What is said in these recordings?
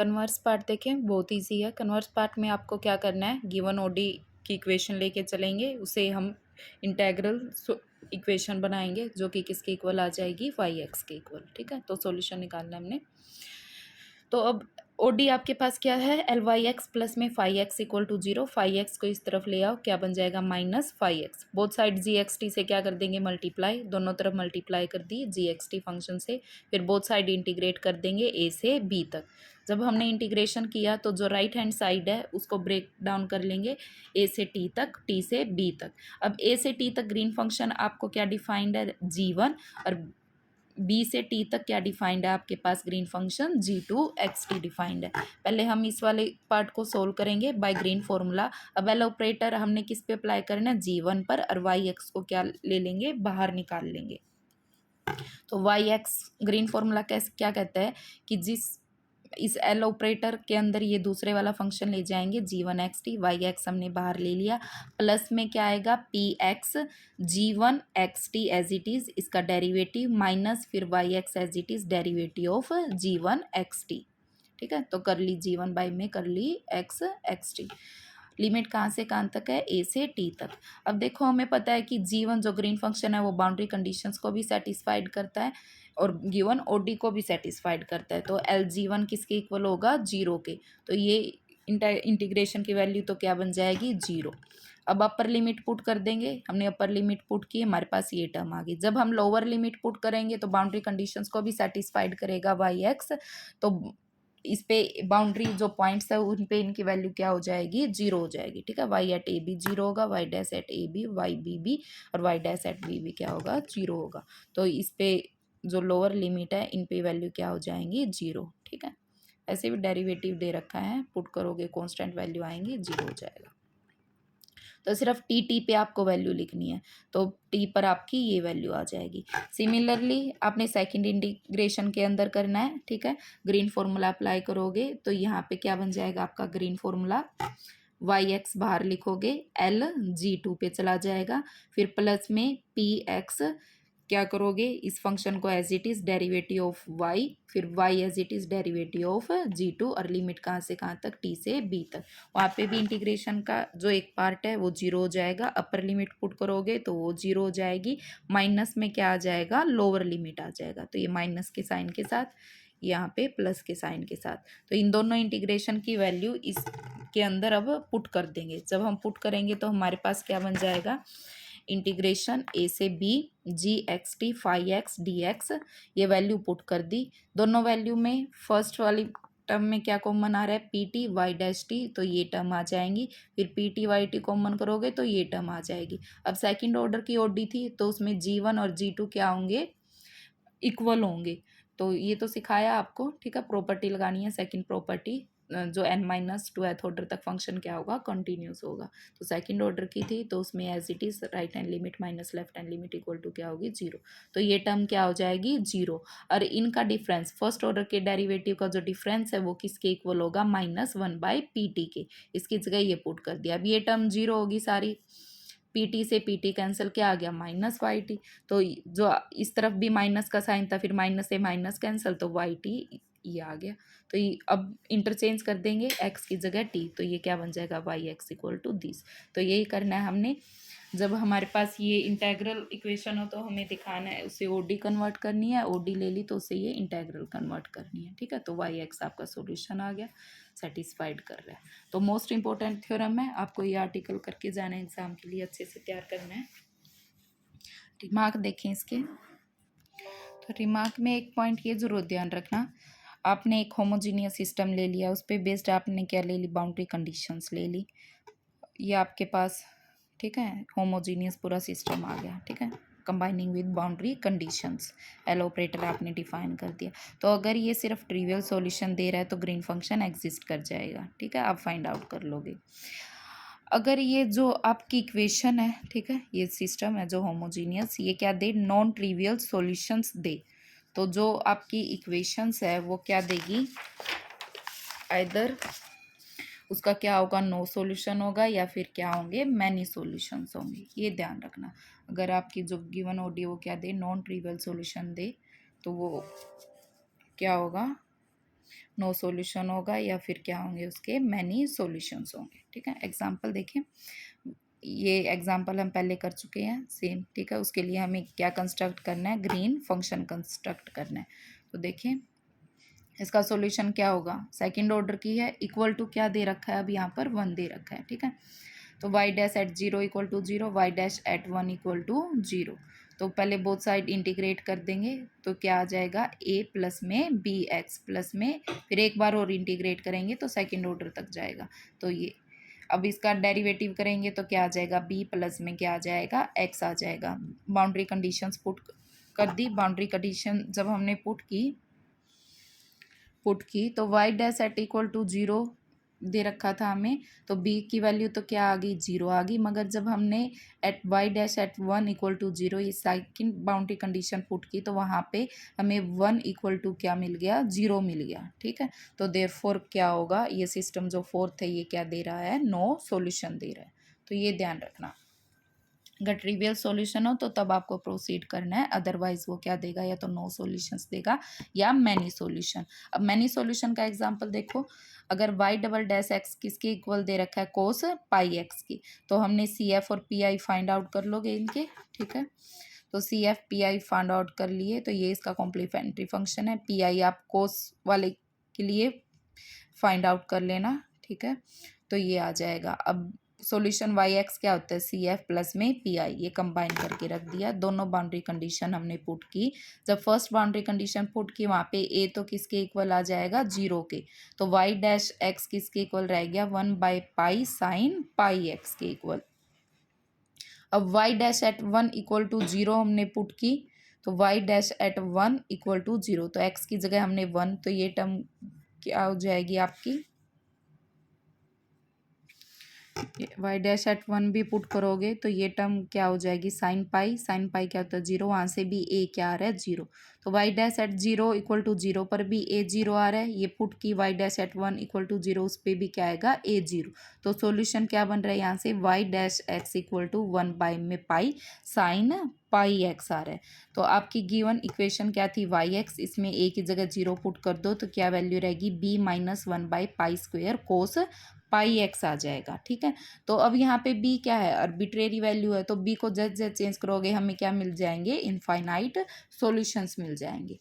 Converse part देखें, बहुत easy है। कन्वर्स पार्ट में आपको क्या करना है, गिवन ओडी की इक्वेशन लेके चलेंगे, उसे हम इंटेग्रल इक्वेशन बनाएंगे जो कि किसके इक्वल आ जाएगी, वाई एक्स के इक्वल। ठीक है, तो सॉल्यूशन निकालना है हमने। तो अब ओडी आपके पास क्या है, एल वाई एक्स प्लस में phi X equal to zero. Phi X को इस तरफ ले आओ, क्या बन जाएगा, minus phi X. Both side G X T से क्या कर देंगे, मल्टीप्लाई, दोनों तरफ मल्टीप्लाई कर दी जी एक्स टी फंक्शन से। फिर बोथ साइड इंटीग्रेट कर देंगे ए से बी तक। जब हमने इंटीग्रेशन किया तो जो राइट हैंड साइड है उसको ब्रेक डाउन कर लेंगे ए से टी तक, टी से बी तक। अब ए से टी तक ग्रीन फंक्शन आपको क्या डिफाइंड है, जी1, और बी से टी तक क्या डिफाइंड है आपके पास, ग्रीन फंक्शन g2 डिफाइंड है। पहले हम इस वाले पार्ट को सोल्व करेंगे बाय ग्रीन फॉर्मूला। अब एल ऑपरेटर हमने किस पे अप्लाई करना है, जी1 पर, और वाई एक्स को क्या ले लेंगे, बाहर निकाल लेंगे। तो वाई एक्स ग्रीन फॉर्मूला कैसे क्या कहता है कि जिस इस एल ऑपरेटर के अंदर ये दूसरे वाला फंक्शन ले जाएंगे g1 वाई एक्स हमने बाहर ले लिया, प्लस में क्या आएगा, p x g1 as it is, इसका डेरिवेटिव, माइनस फिर y x as it is derivative of g1। ठीक है, तो कर ली g1 बाई में कर ली x। लिमिट कहाँ से कहाँ तक है, ए से टी तक। अब देखो हमें पता है कि जी1 जो ग्रीन फंक्शन है वो बाउंड्री कंडीशंस को भी सेटिस्फाइड करता है और गिवन ओडी को भी सेटिस्फाइड करता है। तो एल जी1 किसके इक्वल होगा, जीरो के। तो ये इंटीग्रेशन की वैल्यू तो क्या बन जाएगी, जीरो। अब अपर लिमिट पुट कर देंगे, हमने अपर लिमिट पुट की, हमारे पास ये टर्म आ गई। जब हम लोअर लिमिट पुट करेंगे तो बाउंड्री कंडीशंस को भी सेटिस्फाइड करेगा वाई एक्स। तो इस पे बाउंड्री जो पॉइंट्स है उन पे इनकी वैल्यू क्या हो जाएगी, जीरो हो जाएगी। ठीक है, Y at A B zero होगा, Y dash at A B, Y B B, और Y dash at B B क्या होगा, जीरो होगा। तो इस पे जो लोअर लिमिट है इन पे वैल्यू क्या हो जाएंगी, जीरो। ठीक है, ऐसे भी डेरिवेटिव दे रखा है, पुट करोगे कांस्टेंट वैल्यू आएंगी, जीरो हो जाएगा। तो सिर्फ टी पे आपको वैल्यू लिखनी है, तो टी पर आपकी ये वैल्यू आ जाएगी। सिमिलरली आपने सेकंड इंटीग्रेशन के अंदर करना है। ठीक है, ग्रीन फॉर्मूला अप्लाई करोगे तो यहाँ पे क्या बन जाएगा आपका ग्रीन फॉर्मूला, वाई एक्स बाहर लिखोगे, एल जी2 पे चला जाएगा, फिर प्लस में पी एक्स क्या करोगे, इस फंक्शन को as it is derivative of Y, फिर Y as it is derivative of जी2, और लिमिट कहाँ से कहाँ तक, टी से बी तक। वहाँ पे भी इंटीग्रेशन का जो एक पार्ट है वो जीरो हो जाएगा, अपर लिमिट पुट करोगे तो वो जीरो हो जाएगी, माइनस में क्या आ जाएगा, लोअर लिमिट आ जाएगा। तो ये माइनस के साइन के साथ, यहाँ पे प्लस के साइन के साथ। तो इन दोनों इंटीग्रेशन की वैल्यू इसके अंदर अब पुट कर देंगे। जब हम पुट करेंगे तो हमारे पास क्या बन जाएगा, इंटीग्रेशन ए से B G X T phi X D X, ये वैल्यू पुट कर दी। दोनों वैल्यू में फर्स्ट वाली टर्म में क्या कॉमन आ रहा है, p t y dash t, तो ये टर्म आ जाएंगी। फिर p t y t common करोगे तो ये टर्म आ जाएगी। अब सेकंड ऑर्डर की ओडी थी तो उसमें जी1 और जी2 क्या होंगे, इक्वल होंगे। तो ये तो सिखाया आपको। ठीक है, प्रॉपर्टी लगानी है, सेकंड प्रॉपर्टी जो n-2th ऑर्डर तक फंक्शन क्या होगा, कंटिन्यूस होगा। तो सेकंड ऑर्डर की थी तो उसमें as it is right hand limit minus left hand limit equal to क्या होगी, जीरो। तो ये टर्म क्या हो जाएगी, जीरो। और इनका डिफरेंस, फर्स्ट ऑर्डर के डेरिवेटिव का जो डिफरेंस है वो किसके इक्वल होगा, -1/pt के। इसकी जगह ये पुट कर दिया। अब ये टर्म जीरो होगी सारी, पीटी से पीटी कैंसिल, क्या आ गया, माइनस वाई टी। तो जो इस तरफ भी माइनस का साइन था, फिर माइनस से माइनस कैंसिल, तो वाई टी ये आ गया। तो ये अब इंटरचेंज कर देंगे एक्स की जगह टी, तो ये क्या बन जाएगा, y x equal to this. तो यही करना है हमने। जब हमारे पास ये इंटेग्रल इक्वेशन हो तो हमें दिखाना है, उसे ओडी कन्वर्ट करनी है, ओडी ले ली तो उसे ये इंटेग्रल कन्वर्ट करनी है। ठीक है, तो वाई एक्स आपका सॉल्यूशन आ गया, सेटिस्फाइड कर रहा है। तो मोस्ट इंपॉर्टेंट थ्योरम है, आपको ये आर्टिकल करके जाना है, एग्जाम के लिए अच्छे से तैयार करना है। रिमार्क देखें इसके, तो रिमार्क में एक पॉइंट ये जरूर ध्यान रखना, आपने एक होमोजीनियस सिस्टम ले लिया, उस पर बेस्ड आपने क्या ले ली, बाउंड्री कंडीशंस ले ली, ये आपके पास। ठीक है, होमोजीनियस पूरा सिस्टम आ गया। ठीक है, combining with boundary conditions, L operator आपने डिफाइन कर दिया। तो अगर ये सिर्फ ट्रिवियल सॉल्यूशन दे रहा है तो ग्रीन फंक्शन एग्जिस्ट कर जाएगा। ठीक है, आप फाइंड आउट कर लोगे। अगर ये जो आपकी इक्वेशन है, ठीक है, ये सिस्टम है जो होमोजीनियस, ये क्या दे, नॉन ट्रिवियल सॉल्यूशंस दे, तो जो आपकी इक्वेशंस है वो क्या देगी, आइदर उसका क्या होगा, नो सॉल्यूशन होगा, या फिर क्या होंगे, मैनी सॉल्यूशंस होंगे। ये ध्यान रखना। अगर आपकी जो गिवन ओडी वो क्या दे, नॉन ट्रिवियल सॉल्यूशन दे, तो वो क्या होगा, नो सॉल्यूशन होगा या फिर क्या होंगे उसके मैनी सॉल्यूशंस होंगे। ठीक है, एग्जांपल देखें, ये एग्जांपल हम पहले कर चुके हैं सेम। ठीक है, उसके लिए हमें क्या कंस्ट्रक्ट करना है, ग्रीन फंक्शन कंस्ट्रक्ट करना है। तो देखें इसका सॉल्यूशन क्या होगा, सेकंड ऑर्डर की है, इक्वल टू क्या दे रखा है, अब यहाँ पर 1 दे रखा है। ठीक है, तो y dash at 0 equal to 0, y dash at 1 equal to 0। तो पहले बोथ साइड इंटीग्रेट कर देंगे तो क्या आ जाएगा, a प्लस में बी एक्स प्लस में, फिर एक बार और इंटीग्रेट करेंगे तो सेकंड ऑर्डर तक जाएगा। तो ये अब इसका डेरिवेटिव करेंगे तो क्या आ जाएगा, b प्लस में क्या आ जाएगा, x आ जाएगा। बाउंड्री कंडीशंस पुट कर दी। बाउंड्री कंडीशन जब हमने पुट की तो y dash at equal to 0 दे रखा था हमें, तो b की वैल्यू तो क्या आ गई, 0 आ गई। मगर जब हमने at y dash at 1 equal to 0 ये सेकंड बाउंड्री कंडीशन पुट की तो वहाँ पे हमें 1 इक्वल टू क्या मिल गया, 0 मिल गया। ठीक है, तो देयरफॉर क्या होगा, ये सिस्टम जो फोर्थ है ये क्या दे रहा है, नो सॉल्यूशन दे रहा है। तो ये ध्यान रखना, अगर ट्रिवियल सॉल्यूशन हो तो तब आपको प्रोसीड करना है, अदरवाइज वो क्या देगा, या तो नो सॉल्यूशंस देगा या मैनी सॉल्यूशन। अब मैनी सॉल्यूशन का एग्जांपल देखो, अगर y डबल डैश एक्स किसके इक्वल दे रखा है, कोस पाई एक्स की, तो हमने सी एफ और पी आई फाइंड आउट कर लोगे इनके। ठीक है, तो C F P I find out कर लिए, तो ये इसका कॉम्प्लीमेंट्री फंक्शन है। पी आई आप कोस वाले के लिए फाइंड आउट कर लेना। ठीक है, तो ये आ जाएगा। अब सॉल्यूशन वाई एक्स क्या होता है, सी एफ प्लस में पी आई, ये कंबाइन करके रख दिया। दोनों बाउंड्री कंडीशन हमने पुट की। जब फर्स्ट बाउंड्री कंडीशन पुट की वहाँ पे ए तो किसके इक्वल आ जाएगा, 0 के, तो वाई डैश एक्स किसके इक्वल रह गया, 1 by pi sine pi x के इक्वल। अब y dash at 1 equal to 0 हमने पुट की, तो y dash at 1 equal to 0, तो एक्स की जगह हमने 1, तो ये टर्म क्या हो जाएगी आपकी, वाई डैश एट 1 भी पुट करोगे तो ये टर्म क्या हो जाएगी, साइन पाई। साइन पाई क्या होता है, 0, वहाँ से भी ए क्या आ रहा है, 0। तो y dash at 0 equal to 0 पर भी ए 0 आ रहा है, ये पुट की y dash at 1 equal to 0, उस पर भी क्या आएगा, ए 0। तो सॉल्यूशन क्या बन रहा है यहाँ से, y dash x equal to 1 by में पाई साइन पाई एक्स आ रहा है। तो आपकी गिवन इक्वेशन क्या थी, वाई एक्स, इसमें ए की जगह 0 पुट कर दो तो क्या वैल्यू रहेगी, B minus 1 by pi square cos pi X आ जाएगा। ठीक है, तो अब यहाँ पे b क्या है, आर्बिट्रेरी वैल्यू है, तो b को जैसे चेंज करोगे हमें क्या मिल जाएंगे, इनफाइनाइट सॉल्यूशंस मिल जाएंगे।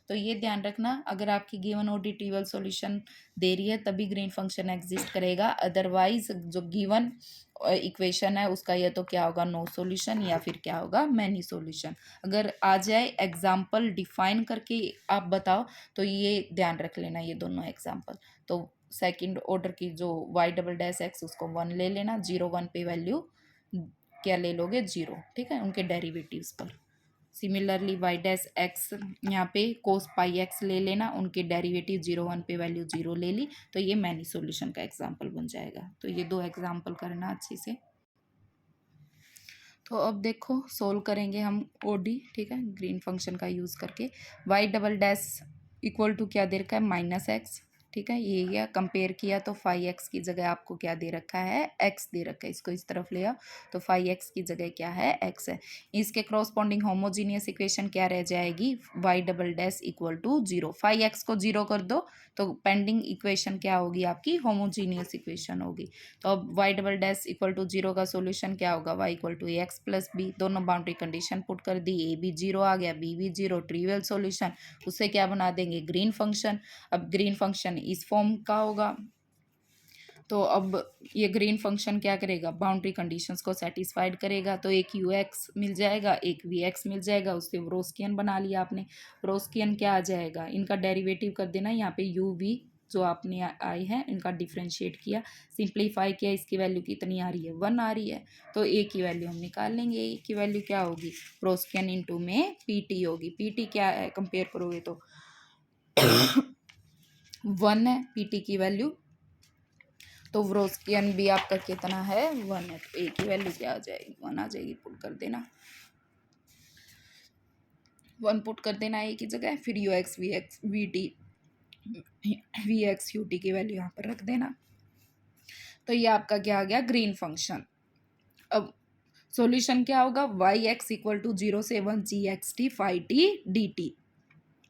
तो ये ध्यान रखना, अगर आपकी गिवन ओडी ट्रिवियल सॉल्यूशन दे रही है तभी ग्रीन फंक्शन एग्जिस्ट करेगा, अदरवाइज जो गिवन इक्वेशन है उसका ये तो क्या होगा, नो सॉल्यूशन या फिर क्या होगा, मैनी सॉल्यूशन। अगर आ जाए एग्जाम्पल डिफाइन करके आप बताओ तो ये ध्यान रख लेना, ये दोनों एग्जाम्पल। तो सेकंड ऑर्डर की जो वाई डबल डैश एक्स उसको 1 ले लेना, 0 1 पे वैल्यू क्या ले लोगे, 0। ठीक है, उनके डेरिवेटिव्स पर। सिमिलरली वाई डैश एक्स यहाँ पे कोस पाई एक्स ले लेना, उनके डेरिवेटिव 0 1 पे वैल्यू 0 ले ली, तो ये मैनी सॉल्यूशन का एग्जाम्पल बन जाएगा। तो ये 2 एग्जाम्पल करना अच्छे से। तो अब देखो सोल्व करेंगे हम ओडी। ठीक है, ग्रीन फंक्शन का यूज़ करके y double dash equal to क्या दे रखा है, माइनस एक्स। ठीक है, ये गया, कंपेयर किया तो फाइव एक्स की जगह आपको क्या दे रखा है, एक्स दे रखा है। इसको इस तरफ ले आओ तो फाइव एक्स की जगह क्या है, एक्स है। इसके क्रॉसपॉन्डिंग होमोजीनियस इक्वेशन क्या रह जाएगी, y double dash equal to 0। Five x को 0 कर दो तो पेंडिंग इक्वेशन क्या होगी आपकी, होमोजीनियस इक्वेशन होगी। तो अब y double dash equal to 0 का सोल्यूशन क्या होगा, y equal to x plus b. दोनों बाउंड्री कंडीशन पुट कर दी, ए भी 0 आ गया, बी भी 0, ट्रिवियल सोल्यूशन। उससे क्या बना देंगे, ग्रीन फंक्शन। अब ग्रीन फंक्शन इस फॉर्म का होगा, तो अब ये ग्रीन फंक्शन क्या करेगा, बाउंड्री कंडीशंस को सेटिस्फाइड करेगा। तो एक यू एक्स मिल जाएगा, एक वी एक्स मिल जाएगा, उससे व्रोस्कियन बना लिया आपने। व्रोस्कियन क्या आ जाएगा, इनका डेरिवेटिव कर देना, यहाँ पे यू वी जो आपने आई है इनका डिफ्रेंशिएट किया, सिंप्लीफाई किया, इसकी वैल्यू कितनी आ रही है, 1 आ रही है। तो ए की वैल्यू हम निकाल लेंगे, ए की वैल्यू क्या होगी, व्रोस्कियन इनटू में पीटी होगी। पीटी क्या है, कंपेयर करोगे तो 1 है पीटी की वैल्यू, तो व्रोस्कियन भी आपका कितना है, 1 है। तो ए की वैल्यू क्या आ जाएगी, 1 आ जाएगी, पुट कर देना, 1 पुट कर देना ए की जगह। फिर you x we T V x U T की वैल्यू यहाँ पर रख देना। तो ये आपका क्या आ गया, ग्रीन फंक्शन। अब सॉल्यूशन क्या होगा, वाई एक्स इक्वल टू 0 से 1 G X T phi T D T.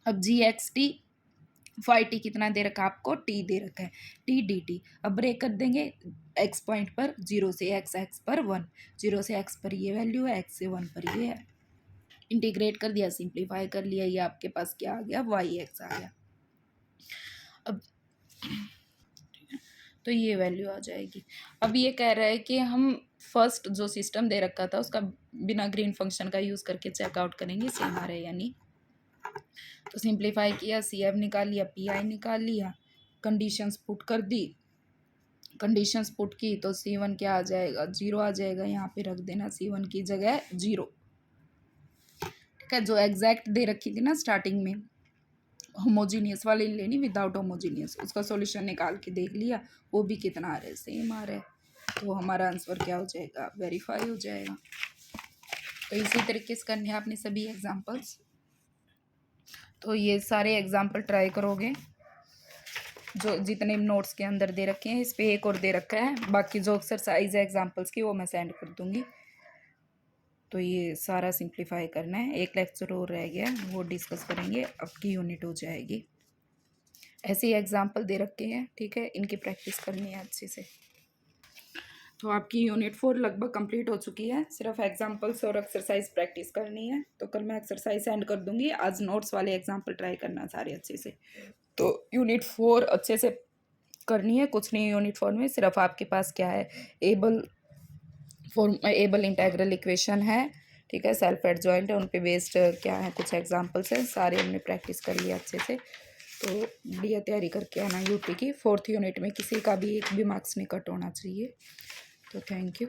अब G X T phi T कितना दे रखा है आपको, टी दे रखा है, टी डी टी। अब ब्रेक कर देंगे एक्स पॉइंट पर, 0 से एक्स, एक्स पर 1, 0 से एक्स पर ये वैल्यू है, एक्स से 1 पर ये है। इंटीग्रेट कर दिया, सिंप्लीफाई कर लिया, ये आपके पास क्या आ गया, वाई एक्स आ गया। अब तो ये वैल्यू आ जाएगी। अब ये कह रहा है कि हम फर्स्ट जो सिस्टम दे रखा था उसका बिना ग्रीन फंक्शन का यूज़ करके चेकआउट करेंगे, सेम आ रहा है या नहीं। तो सिंप्लीफाई किया, सी एफ निकाल लिया, पी आई निकाल लिया, कंडीशंस पुट कर दी, कंडीशंस पुट की तो सी वन क्या आ जाएगा, 0 आ जाएगा। यहाँ पे रख देना सी वन की जगह 0, ठीक है। जो एग्जैक्ट दे रखी थी ना स्टार्टिंग में, होमोजीनियस वाली लेनी, विदाउट होमोजीनियस, उसका सॉल्यूशन निकाल के देख लिया, वो भी कितना आ रहा है, सेम आ रहा है। तो हमारा आंसर क्या हो जाएगा, वेरीफाई हो जाएगा। तो इसी तरीके से करने हैं आपने सभी एग्जांपल्स। तो ये सारे एग्जांपल ट्राई करोगे, जो जितने नोट्स के अंदर दे रखे हैं, इस पे एक और दे रखा है, बाकी जो एक्सरसाइज है एग्जांपल्स की वो मैं सेंड कर दूंगी। तो ये सारा सिंप्लीफाई करना है, एक लेक्चर और रह गया वो डिस्कस करेंगे, अब की यूनिट हो जाएगी। ऐसे ही एग्जाम्पल दे रखे हैं, ठीक है, इनकी प्रैक्टिस करनी है अच्छे से। तो आपकी यूनिट 4 लगभग कंप्लीट हो चुकी है, सिर्फ एग्जाम्पल्स और एक्सरसाइज प्रैक्टिस करनी है। तो कल मैं एक्सरसाइज सेंड कर दूंगी, आज नोट्स वाले एग्जाम्पल ट्राई करना सारे अच्छे से। तो यूनिट 4 अच्छे से करनी है, कुछ नहीं यूनिट 4 में, सिर्फ आपके पास क्या है, एबल इंटेग्रल इक्वेशन है, ठीक है, सेल्फ एडजॉइंट है, उन पे बेस्ड क्या है कुछ एग्जांपल्स हैं, सारे हमने प्रैक्टिस कर लिया अच्छे से। तो बढ़िया तैयारी करके आना यूटी की। 4th यूनिट में किसी का भी एक भी मार्क्स नहीं कट होना चाहिए। तो थैंक यू।